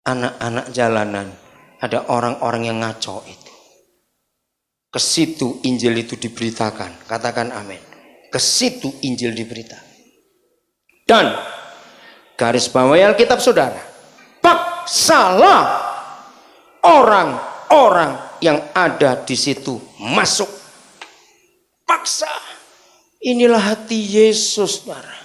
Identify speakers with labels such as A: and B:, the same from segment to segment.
A: anak-anak jalanan, ada orang-orang yang ngaco itu. Ke situ Injil itu diberitakan. Katakan amin. Ke situ Injil diberitakan. Dan garis bawahi Alkitab saudara, paksalah orang-orang yang ada di situ masuk. Paksa. Inilah hati Yesus, saudara.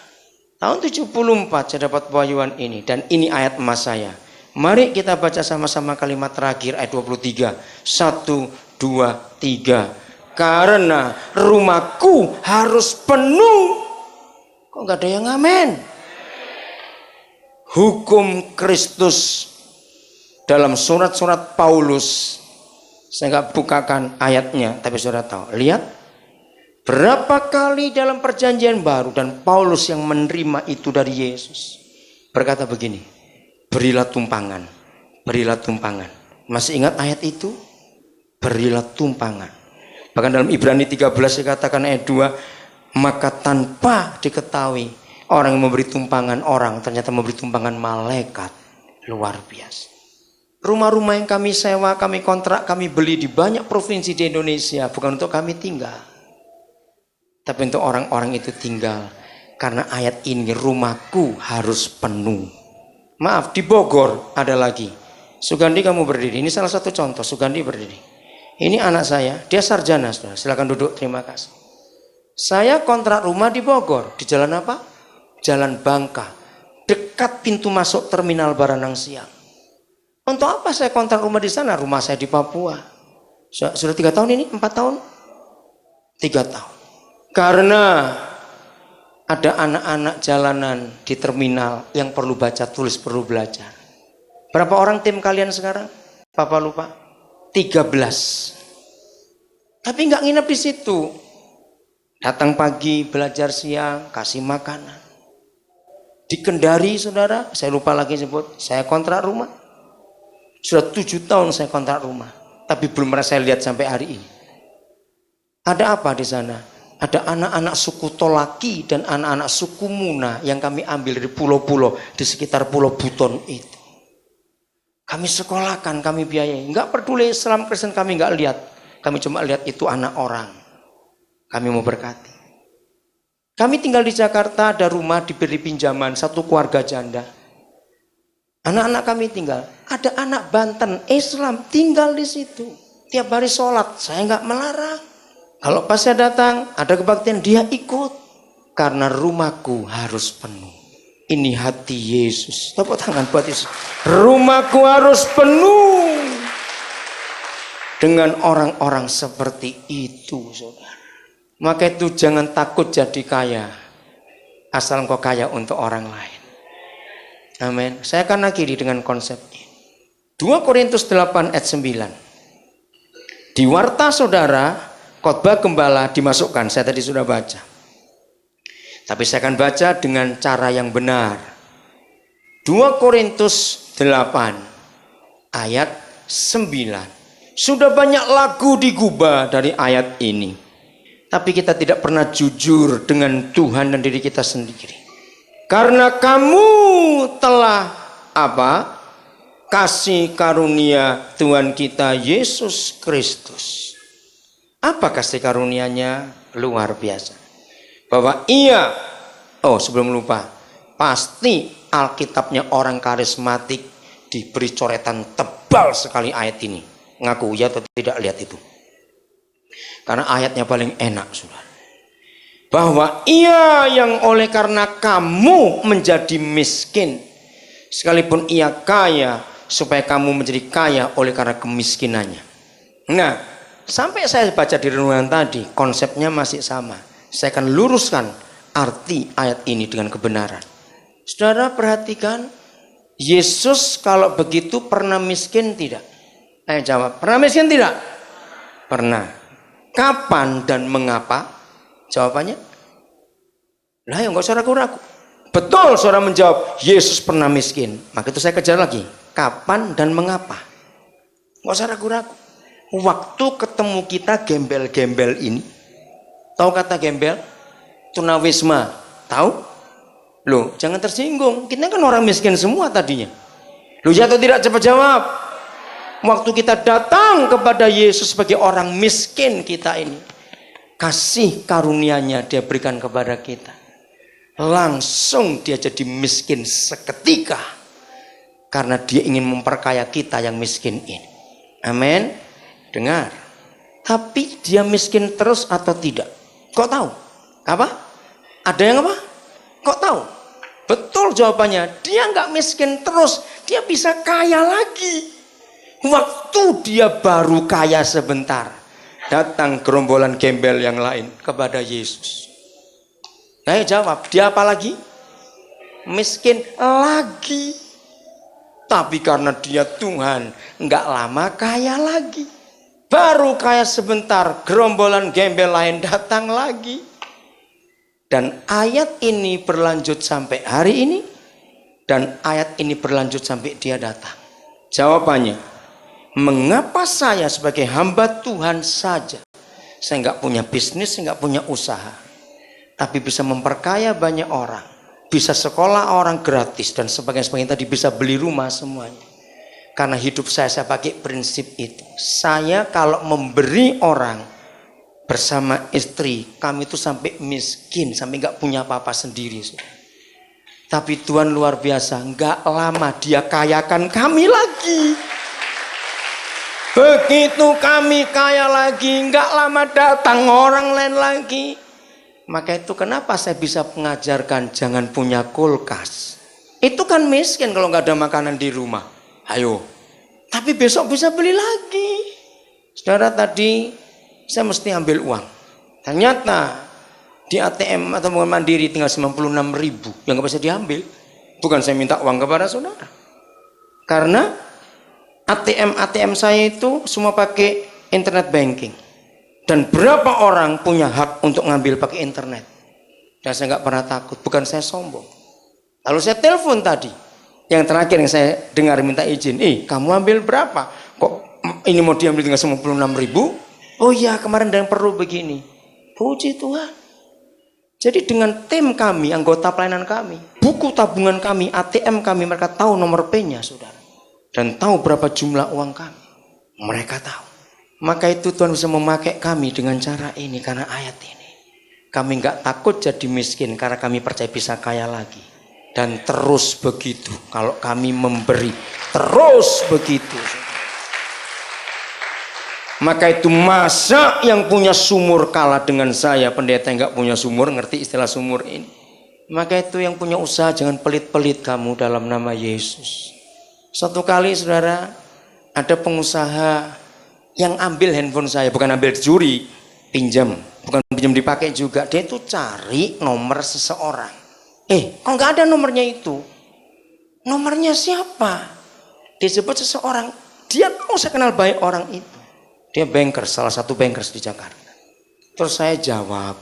A: Tahun 74 saya dapat pewahyuan ini, dan ini ayat emas saya. Mari kita baca sama-sama kalimat terakhir ayat 23. 1, 2, 3. Karena rumahku harus penuh. Kok nggak ada yang amen? Hukum Kristus dalam surat-surat Paulus. Saya nggak bukakan ayatnya, tapi saudara tahu. Lihat berapa kali dalam perjanjian baru, dan Paulus yang menerima itu dari Yesus berkata begini, berilah tumpangan, berilah tumpangan. Masih ingat ayat itu? Berilah tumpangan. Bahkan dalam Ibrani 13 dikatakan ayat 2, maka tanpa diketahui orang yang memberi tumpangan orang ternyata memberi tumpangan malaikat. Luar biasa. Rumah-rumah yang kami sewa, kami kontrak, kami beli di banyak provinsi di Indonesia bukan untuk kami tinggal, tapi untuk orang-orang itu tinggal. Karena ayat ini, rumahku harus penuh. Maaf, di Bogor ada lagi. Sugandi, kamu berdiri. Ini salah satu contoh. Sugandi berdiri. Ini anak saya, dia sarjana, saudara. Silakan duduk, terima kasih. Saya kontrak rumah di Bogor. Di jalan apa? Jalan Bangka. Dekat pintu masuk terminal Baranang Siang. Untuk apa saya kontrak rumah di sana? Rumah saya di Papua. Sudah 3 tahun ini? 4 tahun? 3 tahun. Karena ada anak-anak jalanan di terminal yang perlu baca tulis, perlu belajar. Berapa orang tim kalian sekarang? Papa lupa. 13. Tapi nggak nginep di situ. Datang pagi, belajar siang, kasih makanan. Di Kendari, saudara, saya lupa lagi sebut, saya kontrak rumah. Sudah 7 tahun saya kontrak rumah, tapi belum pernah saya lihat sampai hari ini. Ada apa di sana? Ada anak-anak suku Tolaki dan anak-anak suku Muna yang kami ambil dari pulau-pulau di sekitar Pulau Buton itu. Kami sekolahkan, kami biayai. Enggak peduli Islam Kristen, kami enggak lihat. Kami cuma lihat itu anak orang. Kami mau berkati. Kami tinggal di Jakarta, ada rumah diberi pinjaman, satu keluarga janda. Anak-anak kami tinggal. Ada anak Banten, Islam, tinggal di situ. Tiap hari sholat, saya enggak melarang. Kalau pas saya datang, ada kebaktian, dia ikut. Karena rumahku harus penuh. Ini hati Yesus. Tepuk tangan buat Yesus. Rumahku harus penuh. Dengan orang-orang seperti itu, saudara. Maka itu jangan takut jadi kaya. Asal engkau kaya untuk orang lain. Amin. Saya akan akhiri dengan konsep ini. 2 Korintus 8 ayat 9. Di warta saudara, khotbah gembala dimasukkan. Saya tadi sudah baca. Tapi saya akan baca dengan cara yang benar. 2 Korintus 8 ayat 9. Sudah banyak lagu digubah dari ayat ini. Tapi kita tidak pernah jujur dengan Tuhan dan diri kita sendiri. Karena kamu telah apa? Kasih karunia Tuhan kita Yesus Kristus. Apa kasih karunia-Nya? Luar biasa. Bahwa ia, sebelum lupa, pasti Alkitabnya orang karismatik diberi coretan tebal sekali ayat ini. Ngaku ya atau tidak, lihat itu. Karena ayatnya paling enak, saudara. Bahwa ia yang oleh karena kamu menjadi miskin, sekalipun ia kaya, supaya kamu menjadi kaya oleh karena kemiskinannya. Nah, sampai saya baca di renungan tadi, konsepnya masih sama. Saya akan luruskan arti ayat ini dengan kebenaran. Saudara perhatikan, Yesus kalau begitu pernah miskin tidak? Ayo jawab, pernah miskin tidak? Pernah. Kapan dan mengapa? Jawabannya? Lah ya nggak usah ragu-ragu. Betul saudara menjawab, Yesus pernah miskin. Maka itu saya kejar lagi. Kapan dan mengapa? Nggak usah ragu-ragu. Waktu ketemu kita gembel-gembel ini. Tahu kata gembel? Tunawisma. Tahu? Loh, jangan tersinggung. Kita kan orang miskin semua tadinya. Lu ya atau tidak? Cepat jawab. Waktu kita datang kepada Yesus sebagai orang miskin kita ini, kasih karunia-Nya Dia berikan kepada kita. Langsung dia jadi miskin seketika. Karena Dia ingin memperkaya kita yang miskin ini. Amin. Dengar. Tapi dia miskin terus atau tidak? Kok tahu? Apa? Ada yang apa? Kok tahu? Betul jawabannya. Dia nggak miskin terus. Dia bisa kaya lagi. Waktu dia baru kaya sebentar, datang gerombolan gembel yang lain kepada Yesus. Nah, jawab. Dia apa lagi? Miskin lagi. Tapi karena dia Tuhan, nggak lama kaya lagi. Baru kaya sebentar, gerombolan gembel lain datang lagi. Dan ayat ini berlanjut sampai hari ini. Dan ayat ini berlanjut sampai dia datang. Jawabannya, mengapa saya sebagai hamba Tuhan saja, saya nggak punya bisnis, saya nggak punya usaha, tapi bisa memperkaya banyak orang, bisa sekolah orang gratis, dan sebagainya tadi, bisa beli rumah semuanya. Karena hidup saya pakai prinsip itu. Saya kalau memberi orang bersama istri, kami itu sampai miskin, sampai nggak punya apa-apa sendiri. Tapi Tuhan luar biasa, nggak lama Dia kayakan kami lagi. Begitu kami kaya lagi, nggak lama datang orang lain lagi. Maka itu kenapa saya bisa mengajarkan jangan punya kulkas. Itu kan miskin kalau nggak ada makanan di rumah. Ayo, tapi besok bisa beli lagi. Saudara, tadi saya mesti ambil uang. Ternyata di ATM atau Mandiri tinggal 96.000 yang nggak bisa diambil. Bukan saya minta uang kepada saudara. Karena ATM saya itu semua pakai internet banking. Dan berapa orang punya hak untuk ngambil pakai internet. Dan saya nggak pernah takut. Bukan saya sombong. Lalu saya telepon tadi. Yang terakhir yang saya dengar minta izin, kamu ambil berapa? Kok ini mau diambil tinggal 96.000? Oh iya, kemarin ada yang perlu begini. Puji Tuhan. Jadi dengan tim kami, anggota pelayanan kami, buku tabungan kami, ATM kami, mereka tahu nomor PIN-nya, saudara. Dan tahu berapa jumlah uang kami. Mereka tahu. Maka itu Tuhan bisa memakai kami dengan cara ini, karena ayat ini. Kami nggak takut jadi miskin, karena kami percaya bisa kaya lagi. Dan terus begitu kalau kami memberi, terus begitu. Maka itu masa yang punya sumur kalah dengan saya, pendeta yang nggak punya sumur, ngerti istilah sumur ini. Maka itu yang punya usaha jangan pelit-pelit kamu dalam nama Yesus. Suatu kali saudara, ada pengusaha yang ambil handphone saya, bukan ambil curi, pinjam, bukan pinjam dipakai juga. Dia itu cari nomor seseorang. Kok nggak ada nomornya itu? Nomornya siapa? Disebut seseorang. Dia tahu saya kenal baik orang itu. Dia banker, salah satu bankers di Jakarta. Terus saya jawab,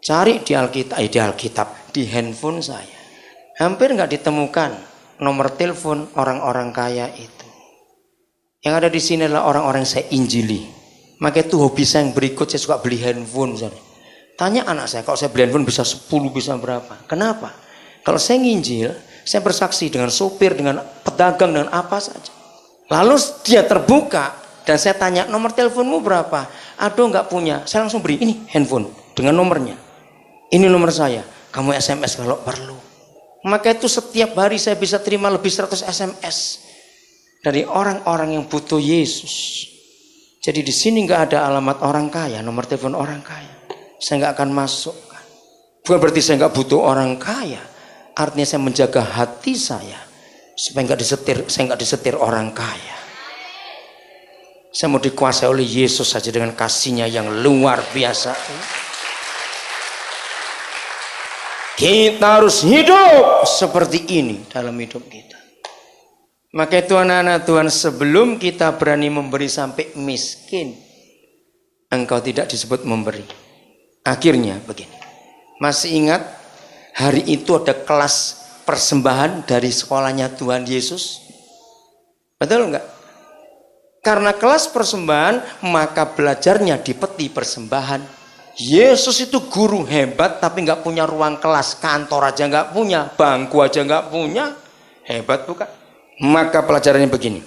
A: cari di Alkitab, di handphone saya. Hampir nggak ditemukan nomor telepon orang-orang kaya itu. Yang ada di sini adalah orang-orang yang saya injili. Maka itu hobi saya yang berikut, saya suka beli handphone. Tanya anak saya, kalau saya beli handphone bisa 10, bisa berapa? Kenapa? Kalau saya nginjil, saya bersaksi dengan sopir, dengan pedagang, dengan apa saja. Lalu dia terbuka, dan saya tanya, nomor teleponmu berapa? Aduh nggak punya, saya langsung beri, ini handphone, dengan nomornya. Ini nomor saya, kamu SMS kalau perlu. Maka itu setiap hari saya bisa terima lebih 100 SMS. Dari orang-orang yang butuh Yesus. Jadi di sini nggak ada alamat orang kaya, nomor telepon orang kaya. Saya nggak akan masukkan. Bukan berarti saya nggak butuh orang kaya. Artinya saya menjaga hati saya supaya saya nggak disetir orang kaya. Saya mau dikuasai oleh Yesus saja dengan kasih-Nya yang luar biasa. Kita harus hidup seperti ini dalam hidup kita. Maka itu anak-anak Tuhan, sebelum kita berani memberi sampai miskin, engkau tidak disebut memberi. Akhirnya begini. Masih ingat hari itu ada kelas persembahan dari sekolahnya Tuhan Yesus? Betul enggak? Karena kelas persembahan, maka belajarnya di peti persembahan. Yesus itu guru hebat, tapi nggak punya ruang kelas, kantor aja nggak punya, bangku aja nggak punya. Hebat bukan? Maka pelajarannya begini.